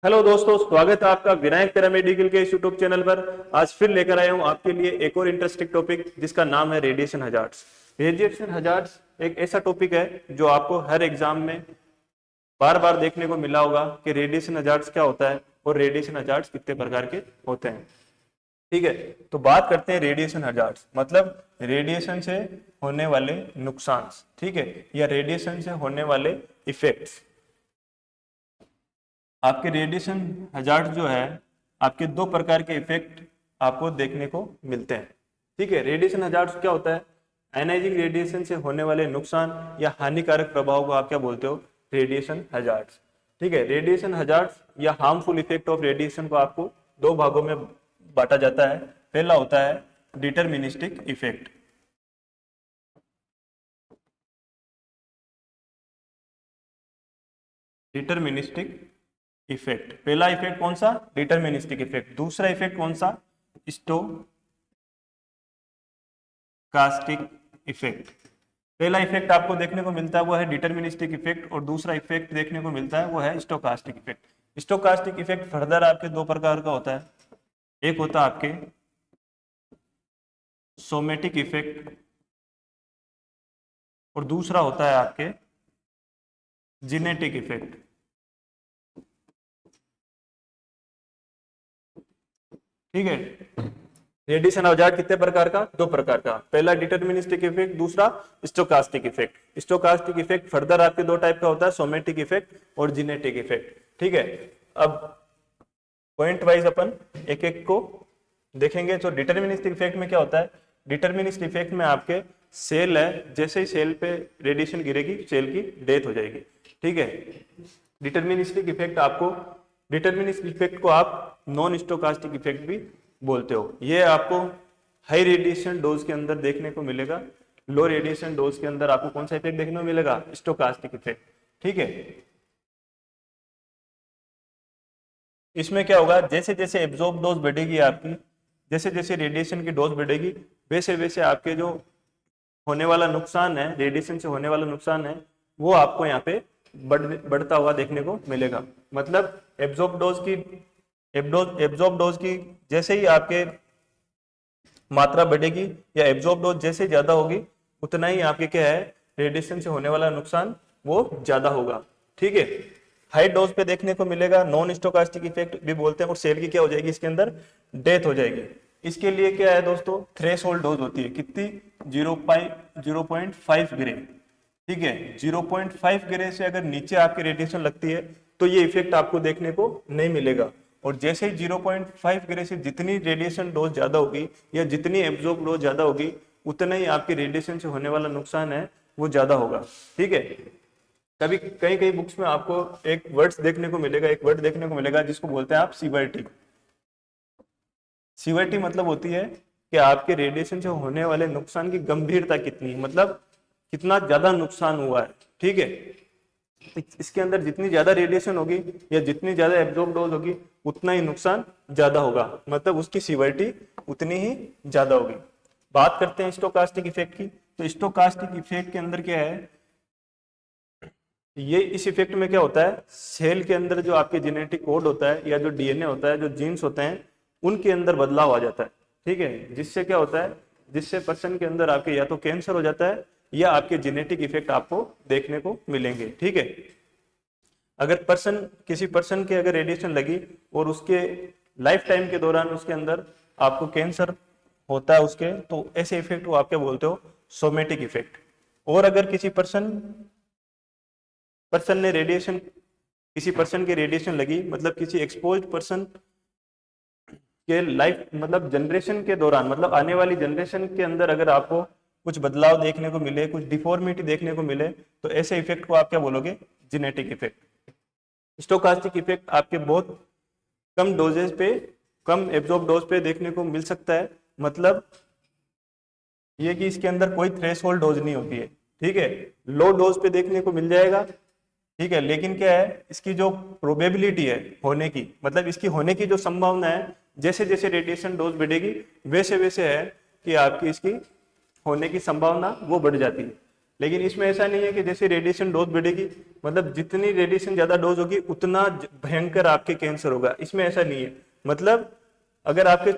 Hello दोस्तों, स्वागत है आपका विनायक पैरामेडिकल के इस यूट्यूब चैनल पर। आज फिर लेकर आया हूं आपके लिए एक और इंटरेस्टिंग टॉपिक जिसका नाम है रेडिएशन हजार्ड्स। रेडिएशन हजार्ड्स एक ऐसा टॉपिक है जो आपको हर एग्जाम में बार बार देखने को मिला होगा कि रेडिएशन हजार्ड्स क्या होता है और रेडिएशन हजार्ड्स कितने प्रकार के होते हैं। ठीक है, तो बात करते हैं रेडिएशन हजार्ड्स, मतलब रेडिएशन से होने वाले नुकसान। ठीक है, या रेडिएशन से होने वाले इफेक्ट्स। आपके रेडिएशन हजार्ड जो है, आपके दो प्रकार के इफेक्ट आपको देखने को मिलते हैं। ठीक है, रेडिएशन हजार्ड क्या होता है? आयनाइजिंग रेडिएशन से होने वाले नुकसान या हानिकारक प्रभाव को आप क्या बोलते हो? Radiation hazard. ठीक है, रेडिएशन हजार्ड या हार्मफुल इफेक्ट ऑफ रेडिएशन को आपको दो भागों में बांटा जाता है। पहला होता है डिटरमिनिस्टिक इफेक्ट। डिटरमिनिस्टिक इफेक्ट, पहला इफेक्ट कौन सा? Deterministic effect. दूसरा इफेक्ट कौन सा? Stochastic effect. पहला इफेक्ट आपको देखने को मिलता है वो है डिटरमिनिस्टिक इफेक्ट, और दूसरा इफेक्ट देखने को मिलता है वो है stochastic effect. Stochastic effect further आपके दो प्रकार का होता है। एक होता है आपके सोमेटिक इफेक्ट और दूसरा होता है आपके जिनेटिक इफेक्ट। ठीक है, रेडिएशन हजार्ड कितने प्रकार का? दो प्रकार का। पहला डिटरमिनिस्टिक इफेक्ट, दूसरा stochastic effect. Stochastic effect further आपके दो टाइप का होता है, सोमेटिक इफेक्ट और जिनेटिक इफेक्ट। ठीक है, अब पॉइंट वाइज अपन एक एक को देखेंगे। तो डिटरमिनिस्टिक इफेक्ट में क्या होता है? डिटरमिनिस्टिक इफेक्ट में आपके सेल है, जैसे ही सेल पे रेडिएशन गिरेगी सेल की डेथ हो जाएगी। ठीक है, डिटरमिनिस्टिक इफेक्ट आपको, डिटरमिनिस्टिक इफेक्ट को आप नॉन स्टोकास्टिक इफेक्ट भी बोलते हो। ये आपको हाई रेडिएशन डोज के अंदर देखने को मिलेगा। लो रेडिएशन डोज के अंदर आपको कौन सा इफेक्ट देखने को मिलेगा? Stochastic effect. ठीक है, इसमें क्या होगा, जैसे जैसे एब्जॉर्ब डोज बढ़ेगी आपकी, जैसे जैसे रेडिएशन की डोज बढ़ेगी, वैसे वैसे आपके जो होने वाला नुकसान है, रेडिएशन से होने वाला नुकसान है, वो आपको यहाँ पे बढ़ता हुआ देखने को मिलेगा। मतलब एब्जॉर्ब डोज की, एब्जॉर्ब डोज की जैसे ही आपके मात्रा बढ़ेगी या एब्जॉर्ब डोज जैसे ज्यादा होगी, उतना ही आपके क्या है, रेडिएशन से होने वाला नुकसान वो ज्यादा होगा। ठीक है, हाई डोज पे देखने को मिलेगा, नॉन स्टोकास्टिक इफेक्ट भी बोलते हैं, और सेल की क्या हो जाएगी, इसके अंदर डेथ हो जाएगी। इसके लिए क्या है दोस्तों, थ्रेशोल्ड डोज होती है। कितनी? 0.5 ग्रे। ठीक है, 0.5 ग्रे से अगर नीचे आपकी रेडिएशन लगती है तो ये इफेक्ट आपको देखने को नहीं मिलेगा। और जैसे ही 0.5 ग्रे से जितनी रेडिएशन डोज ज्यादा होगी या जितनी एब्जॉर्ब डोज ज्यादा होगी, उतना ही आपके रेडिएशन से होने वाला नुकसान है वो ज्यादा होगा। ठीक है, कभी कई कई बुक्स में आपको एक वर्ड्स देखने को मिलेगा, एक वर्ड देखने को मिलेगा जिसको बोलते हैं आप सीवर्टी। सीवर्टी मतलब होती है कि आपके रेडिएशन से होने वाले नुकसान की गंभीरता कितनी है, मतलब कितना ज्यादा नुकसान हुआ है। ठीक है, इसके अंदर जितनी ज्यादा रेडिएशन होगी या जितनी ज्यादा एब्जॉर्ब डोज होगी, उतना ही नुकसान ज्यादा होगा, मतलब उसकी सीवर्टी उतनी ही ज्यादा होगी। बात करते हैं स्टोकास्टिक इफेक्ट की। तो स्टोकास्टिक इफेक्ट के अंदर क्या है, ये इस इफेक्ट में क्या होता है, सेल के अंदर जो आपके जेनेटिक कोड होता है या जो डीएनए होता है, जो जीन्स होते हैं, उनके अंदर बदलाव आ जाता है। ठीक है, जिससे क्या होता है, जिससे पर्सन के अंदर आपके या तो कैंसर हो जाता है या आपके जेनेटिक इफेक्ट आपको देखने को मिलेंगे। ठीक है, अगर पर्सन, किसी पर्सन के अगर रेडिएशन लगी और उसके लाइफ टाइम के दौरान उसके अंदर आपको कैंसर होता है उसके, तो ऐसे इफेक्ट को आप क्या बोलते हो? Somatic effect. और अगर किसी पर्सन पर्सन ने रेडिएशन, किसी पर्सन के रेडिएशन लगी, मतलब किसी एक्सपोज्ड पर्सन के लाइफ, मतलब जनरेशन के दौरान, मतलब आने वाली जनरेशन के अंदर अगर आपको कुछ बदलाव देखने को मिले, कुछ डिफॉर्मिटी देखने को मिले, तो ऐसे इफेक्ट को आप क्या बोलोगे? Genetic effect. स्टोकास्टिक इफेक्ट आपके बहुत कम डोजेज पे, कम एब्जॉर्ब डोज पे देखने को मिल सकता है। मतलब ये कि इसके अंदर कोई थ्रेशोल्ड डोज नहीं होती है। ठीक है, लो डोज पे देखने को मिल जाएगा। ठीक है, लेकिन क्या है, इसकी जो प्रोबेबिलिटी है होने की, मतलब इसकी होने की जो संभावना है, जैसे जैसे रेडिएशन डोज बढ़ेगी वैसे वैसे है कि आपकी इसकी होने की संभावना वो बढ़ जाती है। लेकिन इसमें ऐसा नहीं है कि जैसे रेडिएशन डोज बढ़ेगी, मतलब जितनी रेडिएशन ज्यादा डोज होगी उतना भयंकर आपके कैंसर होगा, इसमें ऐसा नहीं है। मतलब अगर आपके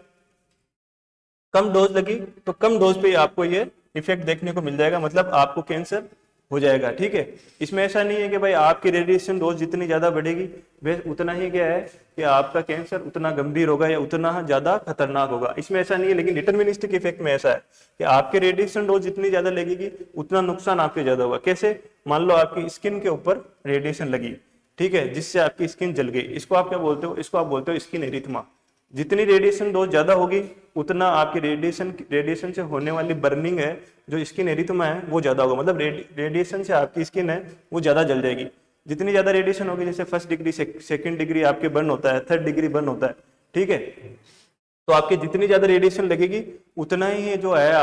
कम डोज लगी तो कम डोज पे ही आपको ये इफेक्ट देखने को मिल जाएगा, मतलब आपको कैंसर हो जाएगा, ठीक है। इसमें ऐसा नहीं है कि भाई आपकी रेडिएशन डोज जितनी ज्यादा बढ़ेगी वे उतना ही क्या है कि आपका कैंसर उतना गंभीर होगा या उतना ज्यादा खतरनाक होगा, इसमें ऐसा नहीं है। लेकिन डिटर्मिनिस्टिक इफेक्ट में ऐसा है कि आपके रेडिएशन डोज जितनी ज्यादा लगेगी उतना नुकसान आपके ज्यादा होगा। कैसे? मान लो आपकी स्किन के ऊपर रेडिएशन लगी, ठीक है, जिससे आपकी स्किन जल गई, इसको आप क्या बोलते हो? इसको आप बोलते हो स्किन एरिथमा। जितनी रेडिएशन डोज ज्यादा होगी उतना आपकी रेडिएशन से होने वाली बर्निंग है, जो स्किन एरिथमा है, वो ज्यादा होगा। मतलब रेडिएशन से आपकी स्किन है वो ज्यादा जल जाएगी। जितनी ज्यादा रेडिएशन होगी, जैसे फर्स्ट डिग्री सेकंड डिग्री आपके बर्न होता है, थर्ड डिग्री बर्न होता है, ठीक है, तो आपकी जितनी ज्यादा रेडिएशन लगेगी उतना ही जो है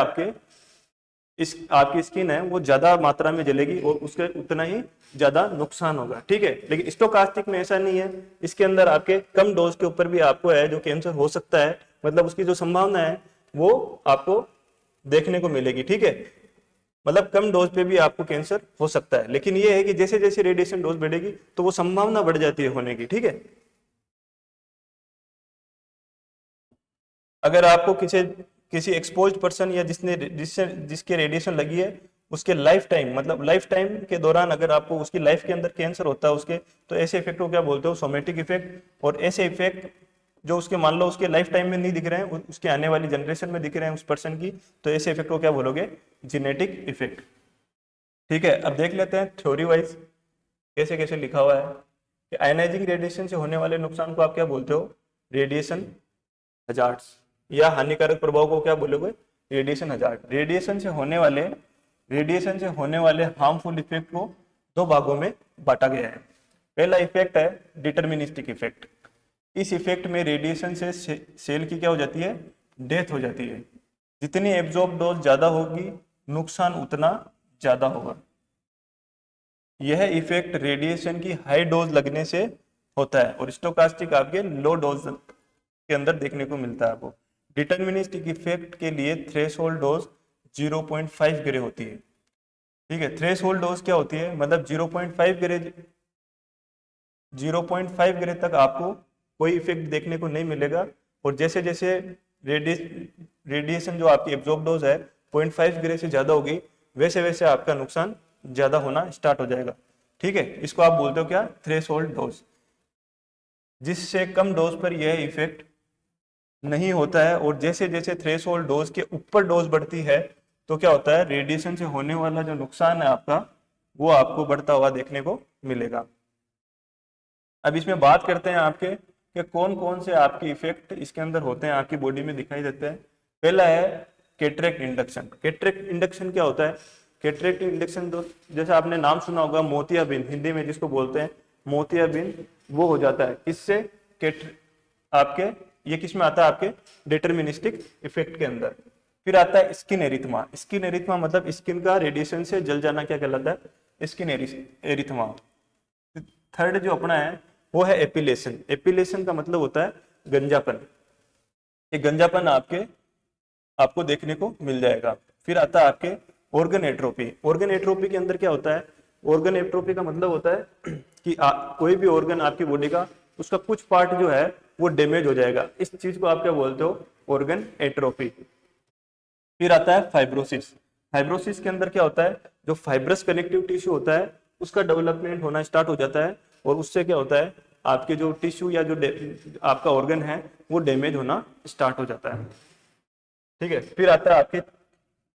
आपकी स्किन है वो ज्यादा मात्रा में जलेगी और उसके उतना ही ज्यादा नुकसान होगा, ठीक है। लेकिन स्टोकास्टिक में ऐसा नहीं है, इसके अंदर आपके कम डोज के ऊपर भी आपको है जो कैंसर हो सकता है, मतलब उसकी जो संभावना है वो आपको देखने को मिलेगी, ठीक है। मतलब कम डोज पे भी आपको कैंसर हो सकता है, लेकिन ये है कि जैसे जैसे रेडिएशन डोज बढ़ेगी तो वो संभावना बढ़ जाती है होने की, ठीक है। अगर आपको किसी एक्सपोज्ड पर्सन या जिसके रेडिएशन लगी है उसके लाइफ टाइम, मतलब लाइफ टाइम के दौरान अगर आपको उसकी लाइफ के अंदर कैंसर होता है उसके, तो ऐसे इफेक्ट को क्या बोलते हो? Somatic effect. और ऐसे इफेक्ट जो उसके मान लो उसके लाइफ टाइम में नहीं दिख रहे हैं, उसके आने वाली जनरेशन में दिख रहे हैं उस पर्सन की, तो ऐसे इफेक्ट को क्या बोलोगे? जेनेटिक इफेक्ट, ठीक है। अब देख लेते हैं थ्योरी वाइज कैसे कैसे लिखा हुआ है कि आयनाइजिंग रेडिएशन से होने वाले नुकसान को आप क्या बोलते हो? रेडिएशन हजार्ड्स, या हानिकारक प्रभाव को क्या बोलोगे? Radiation hazard. रेडिएशन से होने वाले हार्मफुल इफेक्ट को दो भागों में बांटा गया है। पहला इफेक्ट है डिटर्मिनिस्टिक इफेक्ट। इस इफेक्ट में रेडिएशन से सेल की क्या हो जाती है? डेथ हो जाती है। जितनी एब्जॉर्ब डोज ज्यादा होगी नुकसान उतना ज्यादा होगा। यह इफेक्ट रेडिएशन की हाई डोज लगने से होता है और स्टोकास्टिक आपके लो डोज के अंदर देखने को मिलता है आपको। डिटर्मिनिस्टिक इफेक्ट के लिए थ्रेशोल्ड डोज 0.5 ग्रे होती है, ठीक है। थ्रेशोल्ड डोज क्या होती है? मतलब 0.5 ग्रे तक आपको कोई इफेक्ट देखने को नहीं मिलेगा, और जैसे जैसे रेडिएशन जो आपकी एब्जॉर्ब डोज है 0.5 ग्रे से ज्यादा होगी, वैसे वैसे आपका नुकसान ज्यादा होना स्टार्ट हो जाएगा, ठीक है। इसको आप बोलते हो क्या? Threshold dose. जिससे कम डोज पर यह इफेक्ट नहीं होता है, और जैसे जैसे थ्रेशोल्ड डोज के ऊपर डोज बढ़ती है तो क्या होता है? रेडिएशन से होने वाला जो नुकसान है आपका वो आपको बढ़ता हुआ देखने को मिलेगा। अब इसमें बात करते हैं आपके कि कौन कौन से आपके इफेक्ट इसके अंदर होते हैं, आपकी बॉडी में दिखाई देते हैं। पहला है कैटरेक्ट इंडक्शन। कैटरेक्ट इंडक्शन क्या होता है? कैटरेक्ट इंडक्शन तो जैसे आपने नाम सुना होगा मोतियाबिंद, हिंदी में जिसको बोलते हैं मोतियाबिंद, वो हो जाता है। किससे? आपके ये किस में आता है? आपके डिटर्मिनिस्टिक इफेक्ट के अंदर। फिर आता है स्किन एरिथमा। स्किन एरिथमा मतलब स्किन का रेडिएशन से जल जाना क्या कहलाता है? Skin erythema. थर्ड जो अपना है वो है एपिलेशन। एपिलेशन का मतलब होता है गंजापन। ये गंजापन आपको देखने को मिल जाएगा। फिर आता है आपके ऑर्गन एट्रोपी। ऑर्गन एट्रोपी के अंदर क्या होता है? ऑर्गन एट्रोपी का मतलब होता है कि कोई भी ऑर्गन आपकी बॉडी का उसका कुछ पार्ट जो है वो डैमेज हो जाएगा। इस चीज को आप क्या बोलते हो? Organ atrophy. फिर आता है फाइब्रोसिस। फाइब्रोसिस के अंदर क्या होता है? जो फाइब्रस कनेक्टिव टिश्यू होता है उसका डेवलपमेंट होना स्टार्ट हो जाता है, और उससे क्या होता है? आपके जो टिश्यू या जो आपका ऑर्गन है वो डैमेज होना स्टार्ट हो जाता है, ठीक है। फिर आता है आपके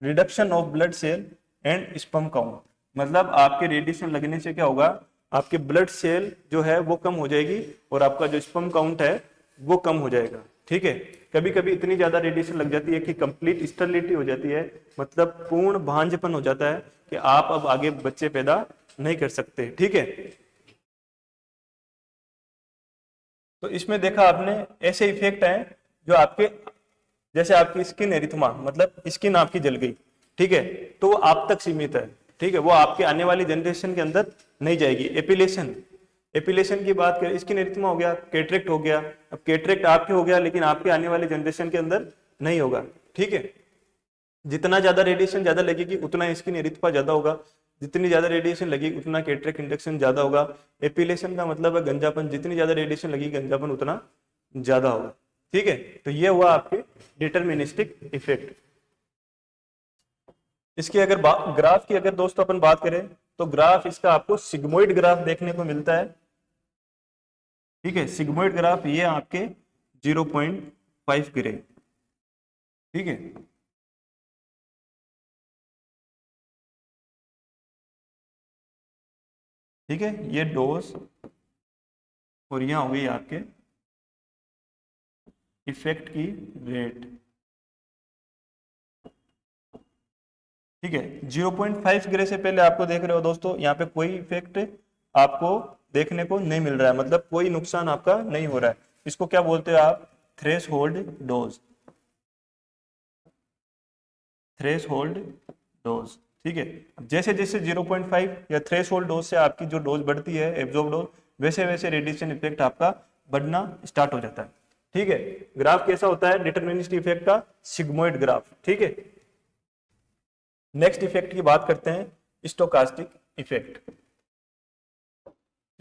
reduction of blood cell and sperm count. मतलब आपके रेडिएशन लगने से क्या होगा? आपके ब्लड सेल जो है वो कम हो जाएगी और आपका जो स्पर्म काउंट है वो कम हो जाएगा, ठीक है। कभी कभी इतनी ज्यादा रेडिएशन लग जाती है कि कंप्लीट स्टरलिटी हो जाती है, मतलब पूर्ण भांजपन हो जाता है कि आप अब आगे बच्चे पैदा नहीं कर सकते, ठीक है। तो इसमें देखा आपने ऐसे इफेक्ट हैं जो आपके, जैसे आपकी स्किन एरिथमा मतलब स्किन आपकी जल गई, ठीक है, तो वो आप तक सीमित है, ठीक है, वो आपके आने वाली जनरेशन के अंदर नहीं जाएगी। एपिलेशन की बात करें, स्किन एरिथमा हो गया, कैटरेक्ट हो गया। अब कैटरेक्ट आपके हो गया लेकिन आपके आने वाली जनरेशन के अंदर नहीं होगा, ठीक है। जितना ज्यादा रेडिएशन ज्यादा लगेगी उतना स्किन एरिथ्मा ज्यादा होगा, जितनी ज्यादा रेडिएशन लगेगी उतना कैटरेक्ट इंडक्शन ज्यादा होगा। एपिलेशन का मतलब है गंजापन, जितनी ज्यादा रेडिएशन लगेगी गंजापन उतना ज्यादा होगा। ठीक है, तो ये हुआ आपके डिटरमिनिस्टिक इफेक्ट। इसकी अगर ग्राफ की अगर दोस्तों अपन बात करें तो ग्राफ इसका आपको सिग्मोइड ग्राफ देखने को मिलता है। ठीक है, सिग्मोइड ग्राफ ये आपके 0.5 गिरे। ठीक है, ठीक है, ये डोज और यहां हो गई आपके इफेक्ट की रेट। ठीक है, 0.5 गिरे से पहले आपको देख रहे हो दोस्तों यहाँ पे कोई इफेक्ट आपको देखने को नहीं मिल रहा है, मतलब कोई नुकसान आपका नहीं हो रहा है। इसको क्या बोलते हो आप? Threshold dose, threshold dose. ठीक है, जैसे जैसे 0.5 या थ्रेश होल्ड डोज से आपकी जो डोज बढ़ती है एब्जॉर्ब डोज, वैसे वैसे रेडिएशन इफेक्ट आपका बढ़ना स्टार्ट हो जाता है। ठीक है, ग्राफ कैसा होता है डिटरमिनिस्टिक इफेक्ट का? Sigmoid graph. ठीक है, नेक्स्ट इफेक्ट की बात करते हैं, स्टोकास्टिक इफेक्ट।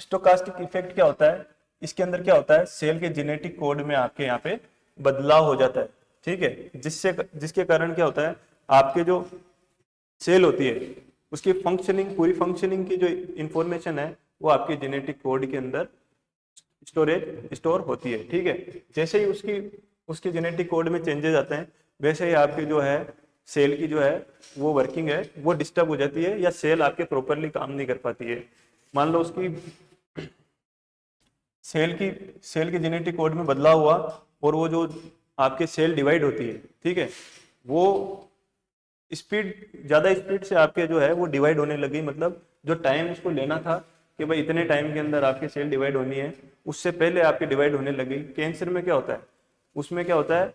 स्टोकास्टिक इफेक्ट क्या होता है? इसके अंदर क्या होता है, सेल के जेनेटिक कोड में आपके यहाँ पे बदलाव हो जाता है। ठीक है, जिसके कारण क्या होता है, आपके जो सेल होती है उसकी फंक्शनिंग, पूरी फंक्शनिंग की जो इंफॉर्मेशन है वो आपके जेनेटिक कोड के अंदर स्टोर होती है। ठीक है, जैसे ही उसके जेनेटिक कोड में चेंजेस आते हैं वैसे ही आपके जो है सेल की जो है वो वर्किंग है वो डिस्टर्ब हो जाती है, या सेल आपके प्रॉपरली काम नहीं कर पाती है। मान लो उसकी सेल के जेनेटिक कोड में बदलाव हुआ और वो जो आपके सेल डिवाइड होती है, ठीक है, वो ज्यादा स्पीड से आपके जो है वो डिवाइड होने लगी, मतलब जो टाइम उसको लेना था कि भाई इतने टाइम के अंदर आपके सेल डिवाइड होनी है, उससे पहले आपके डिवाइड होने लगी। कैंसर में क्या होता है, उसमें क्या होता है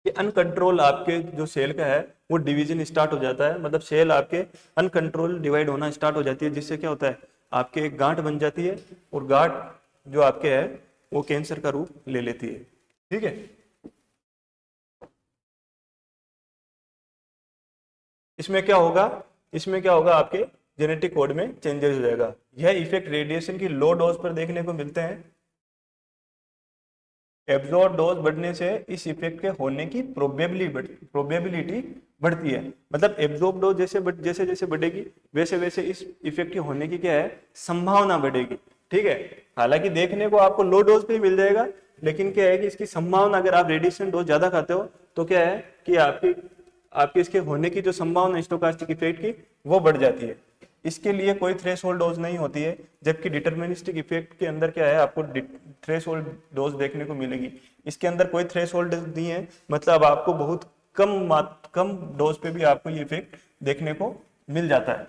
कि अनकंट्रोल आपके जो सेल का है वो डिवीजन स्टार्ट हो जाता है, मतलब सेल आपके अनकंट्रोल डिवाइड होना स्टार्ट हो जाती है, जिससे क्या होता है आपके एक गांठ बन जाती है और गांठ जो आपके है वो कैंसर का रूप ले लेती है। ठीक है, इसमें क्या होगा, इसमें क्या होगा, आपके जेनेटिक कोड में चेंजेस हो जाएगा। यह इफेक्ट रेडिएशन की लो डोज पर देखने को मिलते हैं। एब्जॉर्ब डोज बढ़ने से इस इफेक्ट के होने की प्रोबेबिलिटी बढ़ती है, मतलब एब्जॉर्ब डोज जैसे जैसे बढ़ेगी वैसे वैसे इस इफेक्ट के होने की क्या है, संभावना बढ़ेगी। ठीक है, हालांकि देखने को आपको लो डोज पे मिल जाएगा, लेकिन क्या है कि इसकी संभावना, अगर आप रेडिएशन डोज ज्यादा खाते हो तो क्या है कि आपकी आपके इसके होने की जो संभावना स्टोकास्टिक इफेक्ट की वो बढ़ जाती है। इसके लिए कोई थ्रेशोल्ड डोज नहीं होती है, जबकि डिटरमिनिस्टिक इफेक्ट के अंदर क्या है, आपको थ्रेशोल्ड डोज देखने को मिलेगी। इसके अंदर कोई थ्रेशोल्ड नहीं है, मतलब आपको बहुत कम डोज पे भी आपको ये इफेक्ट देखने को मिल जाता है।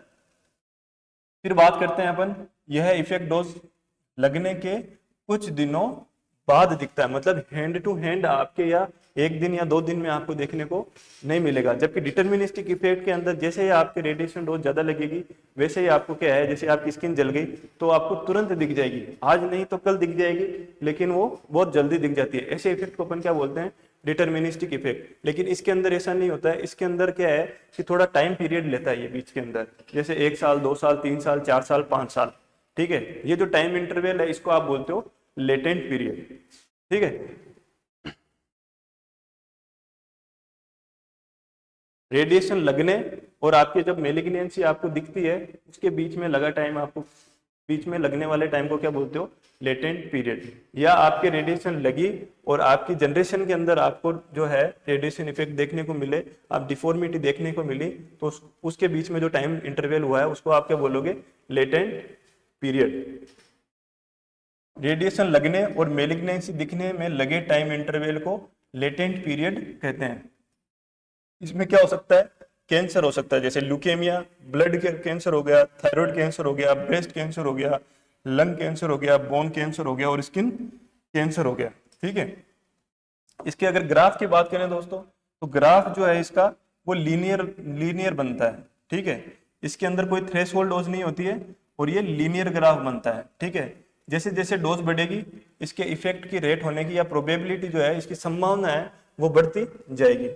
फिर बात करते हैं अपन, यह इफेक्ट डोज लगने के कुछ दिनों बाद दिखता है, मतलब हैंड टू हैंड आपके या एक दिन या 2 दिन में आपको देखने को नहीं मिलेगा। जबकि डिटरमिनिस्टिक इफेक्ट के अंदर जैसे ही आपके रेडिएशन डोज ज्यादा लगेगी वैसे ही आपको क्या है, जैसे आपकी स्किन जल गई तो आपको तुरंत दिख जाएगी, आज नहीं तो कल दिख जाएगी, लेकिन वो बहुत जल्दी दिख जाती है। ऐसे इफेक्ट को अपन क्या बोलते हैं, डिटरमिनिस्टिक इफेक्ट। लेकिन इसके अंदर ऐसा नहीं होता है, इसके अंदर क्या है कि थोड़ा टाइम पीरियड लेता है ये बीच के अंदर, जैसे 1 साल 2 साल 3 साल 4 साल 5 साल। ठीक है, ये जो टाइम इंटरवल है इसको आप बोलते हो लेटेंट पीरियड। ठीक है, रेडिएशन लगने और आपके जब मेलिग्नेंसी आपको दिखती है उसके बीच में लगा टाइम, आपको बीच में लगने वाले टाइम को क्या बोलते हो, लेटेंट पीरियड। या आपके रेडिएशन लगी और आपकी जनरेशन के अंदर आपको जो है रेडिएशन इफेक्ट देखने को मिले, आप डिफॉर्मिटी देखने को मिली, तो उसके बीच में जो टाइम इंटरवल हुआ है उसको आप क्या बोलोगे, लेटेंट पीरियड। रेडिएशन लगने और मेलिग्नेंसी दिखने में लगे टाइम इंटरवल को लेटेंट पीरियड कहते हैं। इसमें क्या हो सकता है, कैंसर हो सकता है, जैसे ल्यूकेमिया, ब्लड कैंसर हो गया, थायराइड कैंसर हो गया, ब्रेस्ट कैंसर हो गया, लंग कैंसर हो गया, बोन कैंसर हो गया और स्किन कैंसर हो गया। ठीक है, इसके अगर ग्राफ की बात करें दोस्तों तो ग्राफ जो है इसका वो लीनियर बनता है। ठीक है, इसके अंदर कोई थ्रेशोल्ड डोज नहीं होती है और ये लीनियर ग्राफ बनता है। ठीक है, जैसे जैसे डोज बढ़ेगी इसके इफेक्ट की रेट होने की या प्रोबेबिलिटी जो है, इसकी संभावना है वो बढ़ती जाएगी।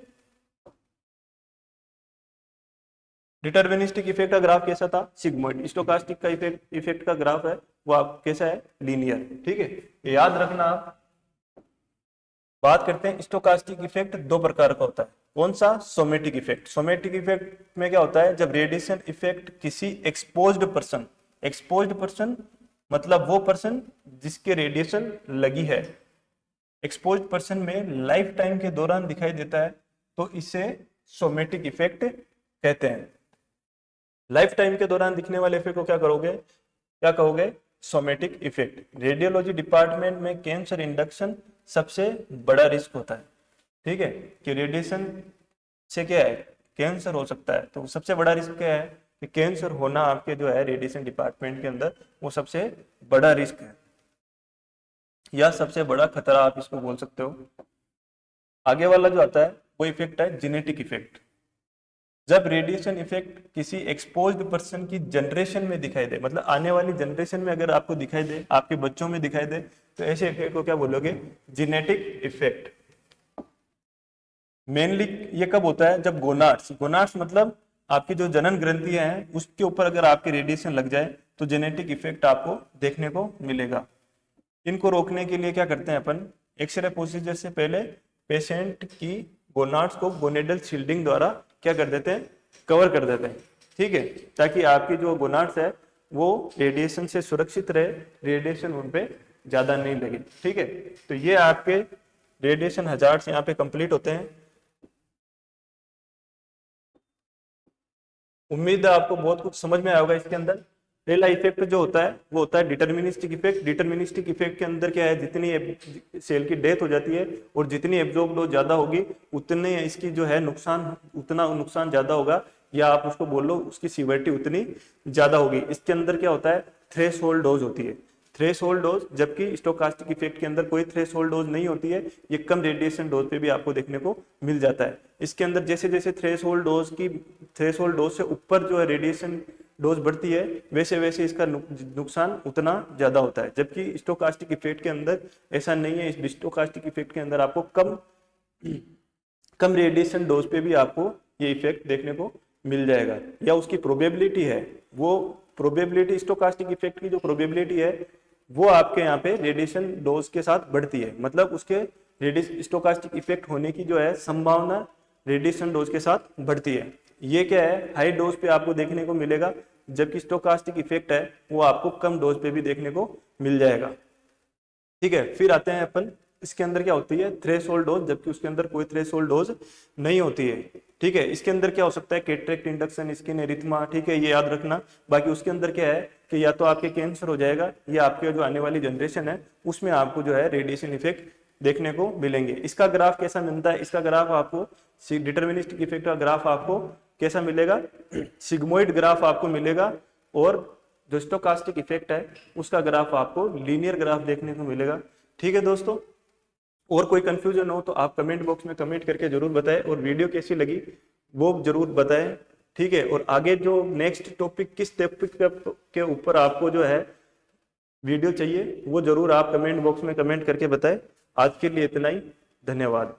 डिटर्मिनिस्टिक इफेक्ट का ग्राफ कैसा था, सिग्मोइड। स्टोकास्टिक का इफेक्ट का ग्राफ है वो आप कैसा है, लीनियर। ठीक है, ये याद रखना आप। बात करते हैं स्टोकास्टिक इफेक्ट दो प्रकार का होता है। कौन सा, सोमेटिक इफेक्ट। सोमेटिक इफेक्ट में क्या होता है, जब रेडिएशन इफेक्ट किसी एक्सपोज्ड पर्सन मतलब वो पर्सन जिसके रेडिएशन लगी है, एक्सपोज्ड पर्सन में लाइफ टाइम के दौरान दिखाई देता है, तो इसे सोमेटिक इफेक्ट कहते हैं। लाइफ टाइम के दौरान दिखने वाले इफेक्ट को क्या कहोगे, सोमेटिक इफेक्ट। रेडियोलॉजी डिपार्टमेंट में कैंसर इंडक्शन सबसे बड़ा रिस्क होता है। ठीक है, कि रेडिएशन से क्या है, कैंसर हो सकता है। तो सबसे बड़ा रिस्क क्या है कि कैंसर होना आपके जो है रेडिएशन डिपार्टमेंट के अंदर, वो सबसे बड़ा रिस्क है या सबसे बड़ा खतरा आप इसको बोल सकते हो। आगे वाला जो आता है वो इफेक्ट है जेनेटिक इफेक्ट। जब रेडिएशन इफेक्ट किसी एक्सपोज्ड पर्सन की जनरेशन में दिखाई दे, मतलब आने वाली जनरेशन में अगर आपको दिखाई दे, आपके बच्चों में दिखाई दे, तो ऐसे इफेक्ट को क्या बोलोगे, जेनेटिक इफेक्ट। मेनली ये कब होता है, जब गोनाड्स मतलब आपकी जो जनन ग्रंथियां हैं उसके ऊपर अगर आपके रेडिएशन लग जाए तो जेनेटिक इफेक्ट आपको देखने को मिलेगा। इनको रोकने के लिए क्या करते हैं अपन, एक्सरे प्रोसीजर से पहले पेशेंट की गोनाड्स को गोनेडल शील्डिंग द्वारा क्या कर देते हैं, कवर कर देते हैं। ठीक है, ताकि आपकी जो गोनाड्स है वो रेडिएशन से सुरक्षित रहे, रेडिएशन उन पे ज्यादा नहीं लगे। ठीक है, तो ये आपके रेडिएशन हजार्ड्स यहाँ पे कंप्लीट होते हैं। उम्मीद है आपको बहुत कुछ समझ में आया होगा इसके अंदर। पहला इफेक्ट जो होता है वो होता है डिटर्मिनिस्टिक इफेक्ट। डिटर्मिनिस्टिक इफेक्ट के अंदर क्या है, जितनी सेल की डेथ हो जाती है और जितनी एब्जॉर्ब डोज ज्यादा होगी उतने इसकी जो है उतना नुकसान ज्यादा होगा, या आप उसको बोल लो उसकी सीवियरिटी उतनी ज्यादा होगी। इसके अंदर क्या होता है, थ्रेशोल्ड डोज होती है, थ्रेशोल्ड डोज, जबकि स्टोकास्टिक इफेक्ट के अंदर कोई थ्रेशोल्ड डोज नहीं होती है। ये कम रेडिएशन डोज पे भी आपको देखने को मिल जाता है। इसके अंदर जैसे जैसे थ्रेशोल्ड डोज से ऊपर जो है रेडिएशन डोज बढ़ती है, वैसे वैसे इसका नुकसान उतना ज्यादा होता है। जबकि स्टोकास्टिक इफेक्ट के अंदर ऐसा नहीं है। इस स्टोकास्टिक इफेक्ट के अंदर आपको कम रेडिएशन डोज पे भी आपको ये इफेक्ट देखने को मिल जाएगा, या उसकी प्रोबेबिलिटी है, वो प्रोबेबिलिटी स्टोकास्टिक इफेक्ट की जो प्रोबेबिलिटी है वो आपके यहाँ पे रेडिएशन डोज के साथ बढ़ती है। मतलब उसके स्टोकास्टिक इफेक्ट होने की जो है संभावना रेडिएशन डोज के साथ बढ़ती है। ये क्या है, हाई डोज पे आपको देखने को मिलेगा, जबकि स्टोकास्टिक इफेक्ट है वो आपको कम डोज पे भी देखने को मिल जाएगा। ठीक है, फिर आते हैं अपन, इसके अंदर क्या होती है, थ्रेशोल्ड डोज, जबकि उसके अंदर कोई थ्रेशोल्ड डोज नहीं होती है। ठीक है, इसके अंदर क्या हो सकता है, कैटरेक्ट इंडक्शन, स्किन एरिथमा। ठीक है, ये याद रखना। बाकी उसके अंदर क्या है कि या तो आपके कैंसर हो जाएगा, या आपके जो आने वाली जनरेशन है उसमें आपको जो है रेडिएशन इफेक्ट देखने को मिलेंगे। इसका ग्राफ कैसा मिलता है, इसका ग्राफ आपको डिटर्मिनिस्टिक इफेक्ट का ग्राफ आपको कैसा मिलेगा, सिग्मोइड ग्राफ आपको मिलेगा, और जो स्टोकास्टिक इफेक्ट है उसका ग्राफ आपको लीनियर ग्राफ देखने को मिलेगा। ठीक है दोस्तों, और कोई कंफ्यूजन हो तो आप कमेंट बॉक्स में कमेंट करके जरूर बताएं, और वीडियो कैसी लगी वो जरूर बताएं। ठीक है, और आगे जो नेक्स्ट टॉपिक किस टॉपिक के ऊपर आपको जो है वीडियो चाहिए वो जरूर आप कमेंट बॉक्स में कमेंट करके बताएं। आज के लिए इतना ही, धन्यवाद।